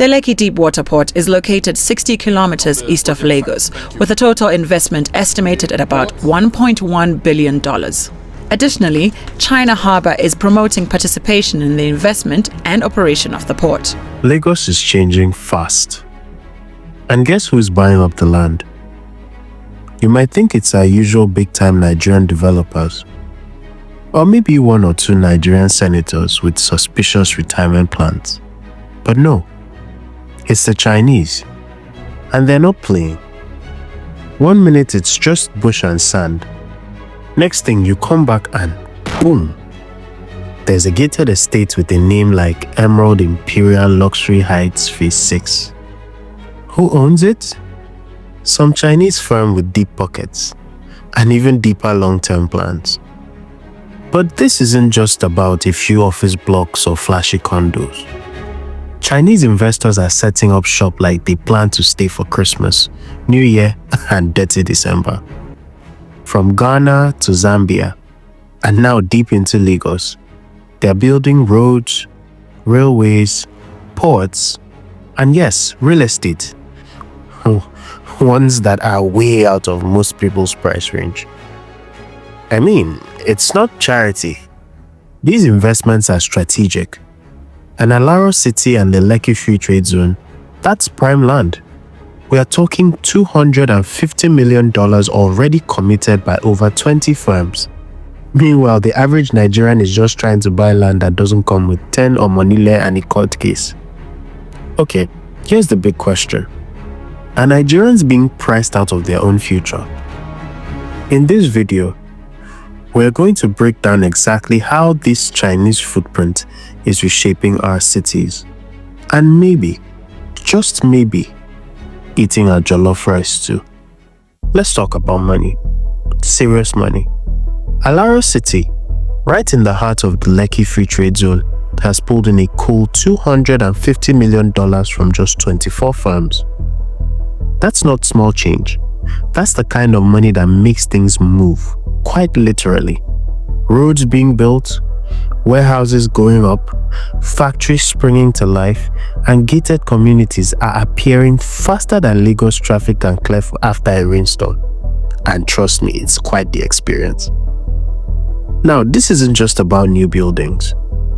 The Lekki Deepwater Port is located 60 kilometers east of Lagos, with a total investment estimated at about $1.1 billion. Additionally, China Harbour is promoting participation in the investment and operation of the port. Lagos is changing fast. And guess who's buying up the land? You might think it's our usual big-time Nigerian developers, or maybe one or two Nigerian senators with suspicious retirement plans. But no, it's the Chinese. And they're not playing. 1 minute it's just bush and sand. Next thing you come back and boom, there's a gated estate with a name like Emerald Imperial Luxury Heights Phase 6. Who owns it? Some Chinese firm with deep pockets and even deeper long-term plans. But this isn't just about a few office blocks or flashy condos. Chinese investors are setting up shop like they plan to stay for Christmas, New Year, and dirty December. From Ghana to Zambia, and now deep into Lagos, they're building roads, railways, ports, and yes, real estate. Ones that are way out of most people's price range. I mean, it's not charity. These investments are strategic. And Alaro City and the Lekki Free Trade Zone, that's prime land. We are talking $250 million already committed by over 20 firms. Meanwhile, the average Nigerian is just trying to buy land that doesn't come with 10 omonile and a court case. Okay, here's the big question. Are Nigerians being priced out of their own future? In this video, we're going to break down exactly how this Chinese footprint is reshaping our cities. And maybe, just maybe, eating our jollof rice too. Let's talk about money. Serious money. Alaro City, right in the heart of the Lekki Free Trade Zone, has pulled in a cool $250 million from just 24 firms. That's not small change. That's the kind of money that makes things move, quite literally. Roads being built, warehouses going up, factories springing to life, and gated communities are appearing faster than Lagos traffic can clear after a rainstorm. And trust me, it's quite the experience. Now, this isn't just about new buildings.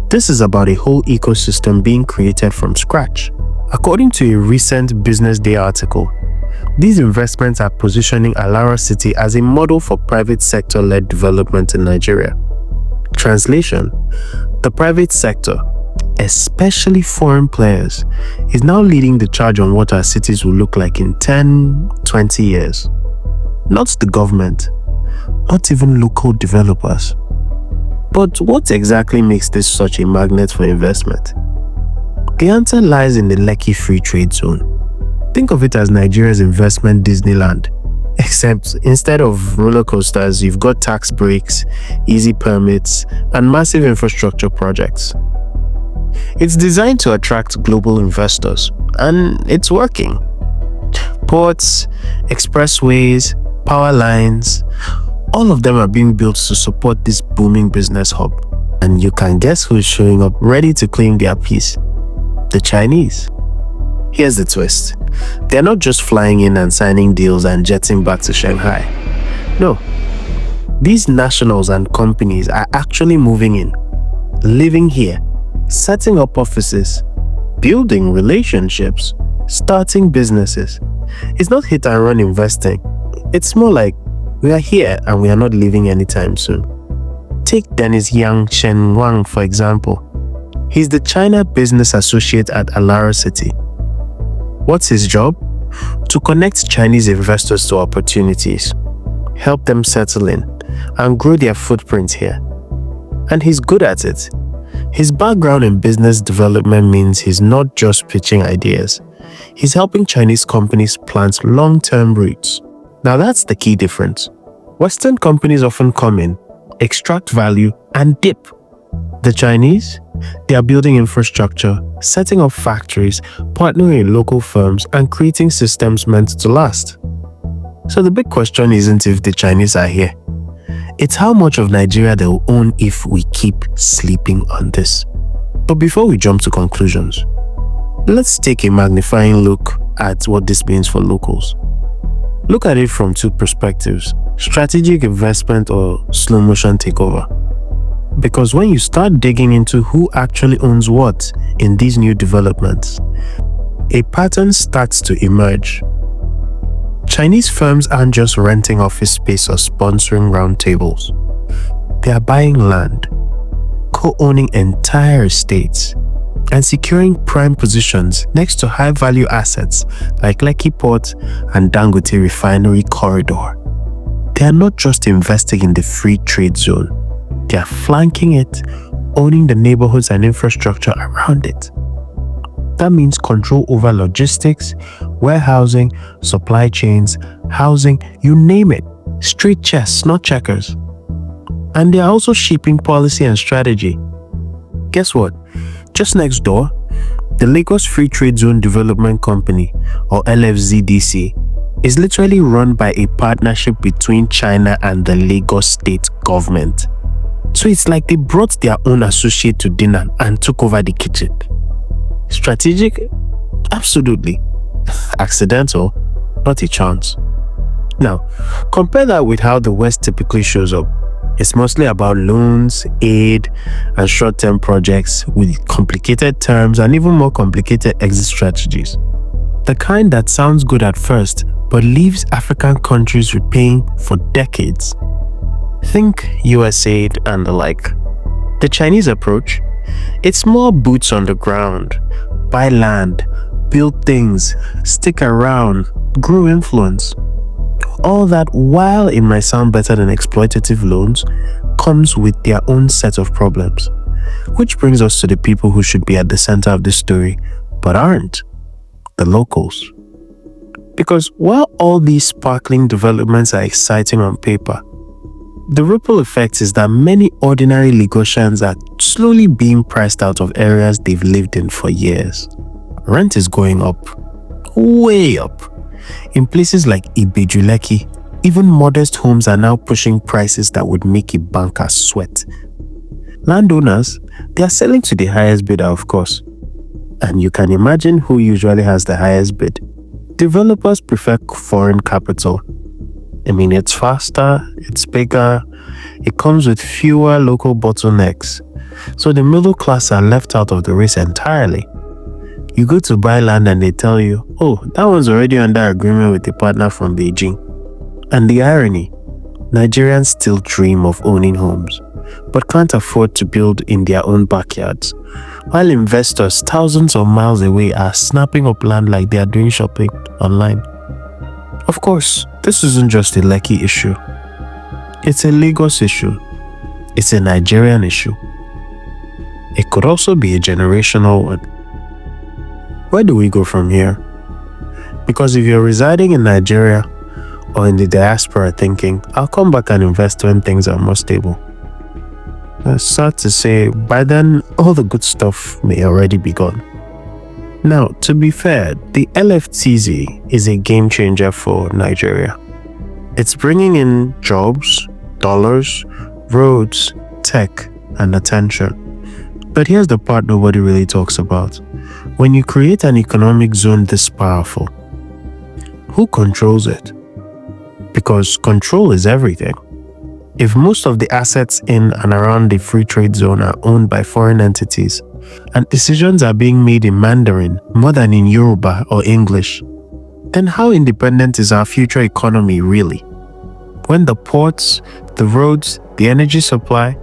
This is about a whole ecosystem being created from scratch. According to a recent Business Day article, these investments are positioning Alaro City as a model for private sector-led development in Nigeria. Translation: the private sector, especially foreign players, is now leading the charge on what our cities will look like in 10, 20 years. Not the government, not even local developers. But what exactly makes this such a magnet for investment? The answer lies in the Lekki Free Trade Zone. Think of it as Nigeria's investment Disneyland. Except instead of roller coasters, you've got tax breaks, easy permits, and massive infrastructure projects. It's designed to attract global investors, and it's working. Ports, expressways, power lines, all of them are being built to support this booming business hub. And you can guess who's showing up ready to claim their piece? The Chinese. Here's the twist. They're not just flying in and signing deals and jetting back to Shanghai. No. These nationals and companies are actually moving in, living here, setting up offices, building relationships, starting businesses. It's not hit and run investing. It's more like we are here and we are not leaving anytime soon. Take Dennis Yang Shen Wang, for example. He's the China Business Associate at Alaro City. What's his job? To connect Chinese investors to opportunities, help them settle in, and grow their footprint here. And he's good at it. His background in business development means he's not just pitching ideas. He's helping Chinese companies plant long-term roots. Now that's the key difference. Western companies often come in, extract value, and dip. The Chinese? They are building infrastructure, setting up factories, partnering with local firms, and creating systems meant to last. So the big question isn't if the Chinese are here. It's how much of Nigeria they'll own if we keep sleeping on this. But before we jump to conclusions, Let's take a magnifying look at what this means for locals. Look at it from two perspectives: strategic investment or slow motion takeover. Because when you start digging into who actually owns what in these new developments, a pattern starts to emerge. Chinese firms aren't just renting office space or sponsoring roundtables. They are buying land, co-owning entire estates, and securing prime positions next to high-value assets like Lekki Port and Dangote Refinery Corridor. They are not just investing in the free trade zone, they are flanking it, owning the neighborhoods and infrastructure around it. That means control over logistics, warehousing, supply chains, housing, you name it. Straight chess, not checkers. And they are also shaping policy and strategy. Guess what? Just next door, the Lagos Free Trade Zone Development Company, or LFZDC, is literally run by a partnership between China and the Lagos state government. So it's like they brought their own associate to dinner and took over the kitchen. Strategic? Absolutely. Accidental? Not a chance. Now, compare that with how the West typically shows up. It's mostly about loans, aid, and short-term projects with complicated terms and even more complicated exit strategies. The kind that sounds good at first, but leaves African countries repaying for decades. Think USAID and the like. The Chinese approach? It's more boots on the ground. Buy land, build things, stick around, grow influence. All that, while it might sound better than exploitative loans, comes with their own set of problems. Which brings us to the people who should be at the center of this story, but aren't. The locals. Because while all these sparkling developments are exciting on paper, the ripple effect is that many ordinary Lagosians are slowly being priced out of areas they've lived in for years. Rent is going up, way up. In places like Ibejuleki, even modest homes are now pushing prices that would make a banker sweat. Landowners, they are selling to the highest bidder, of course. And you can imagine who usually has the highest bid. Developers prefer foreign capital. I mean, it's faster, it's bigger, it comes with fewer local bottlenecks. So the middle class are left out of the race entirely. You go to buy land and they tell you, oh, that one's already under agreement with a partner from Beijing. And the irony, Nigerians still dream of owning homes, but can't afford to build in their own backyards, while investors thousands of miles away are snapping up land like they are doing shopping online. Of course, this isn't just a Lekki issue. It's a Lagos issue. It's a Nigerian issue. It could also be a generational one. Where do we go from here? Because if you're residing in Nigeria or in the diaspora thinking, I'll come back and invest when things are more stable, it's sad to say, by then, all the good stuff may already be gone. Now, to be fair, the LFTZ is a game changer for Nigeria. It's bringing in jobs, dollars, roads, tech, and attention. But here's the part nobody really talks about. When you create an economic zone this powerful, who controls it? Because control is everything. If most of the assets in and around the free trade zone are owned by foreign entities, and decisions are being made in Mandarin more than in Yoruba or English, then how independent is our future economy really? When the ports, the roads, the energy supply,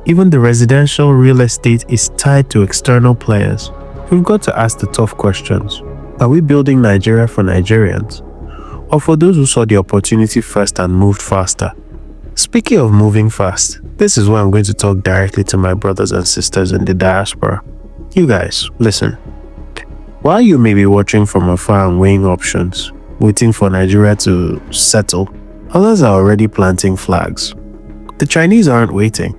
even the residential real estate is tied to external players, we've got to ask the tough questions. Are we building Nigeria for Nigerians? Or for those who saw the opportunity first and moved faster? Speaking of moving fast, this is where I'm going to talk directly to my brothers and sisters in the diaspora. You guys, listen. While you may be watching from afar and weighing options, waiting for Nigeria to settle, others are already planting flags. The Chinese aren't waiting.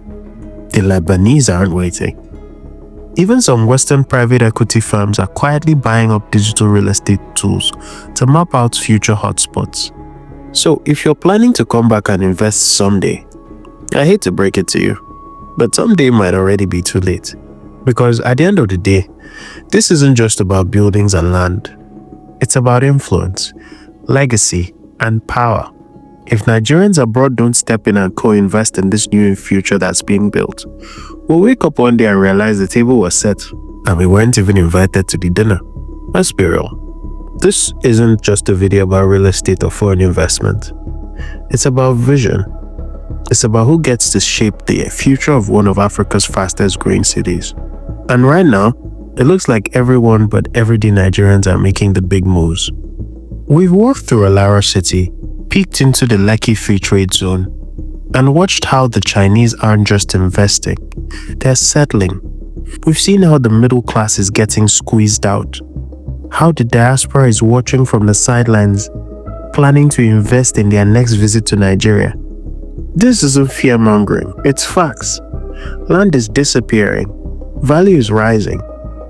The Lebanese aren't waiting. Even some Western private equity firms are quietly buying up digital real estate tools to map out future hotspots. So if you're planning to come back and invest someday, I hate to break it to you, but someday might already be too late. Because at the end of the day, this isn't just about buildings and land. It's about influence, legacy, and power. If Nigerians abroad don't step in and co-invest in this new future that's being built, we'll wake up one day and realize the table was set and we weren't even invited to the dinner. Let's be real. This isn't just a video about real estate or foreign investment. It's about vision. It's about who gets to shape the future of one of Africa's fastest growing cities. And right now, it looks like everyone but everyday Nigerians are making the big moves. We've walked through Alaro city, peeked into the Lekki Free Trade Zone, and watched how the Chinese aren't just investing, they're settling. We've seen how the middle class is getting squeezed out, how the diaspora is watching from the sidelines, planning to invest in their next visit to Nigeria. This isn't fear-mongering, it's facts. Land is disappearing, value is rising,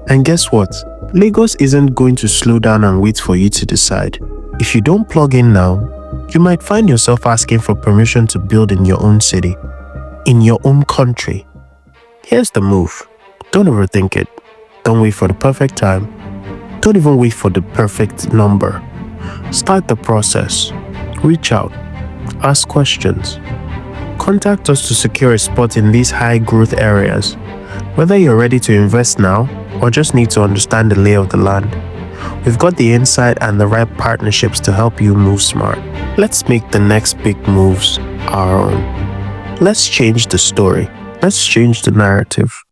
and guess what? Lagos isn't going to slow down and wait for you to decide. If you don't plug in now, you might find yourself asking for permission to build in your own city, in your own country. Here's the move. Don't overthink it. Don't wait for the perfect time. Don't even wait for the perfect number. Start the process. Reach out. Ask questions. Contact us to secure a spot in these high-growth areas. Whether you're ready to invest now or just need to understand the lay of the land, we've got the insight and the right partnerships to help you move smart. Let's make the next big moves our own. Let's change the story. Let's change the narrative.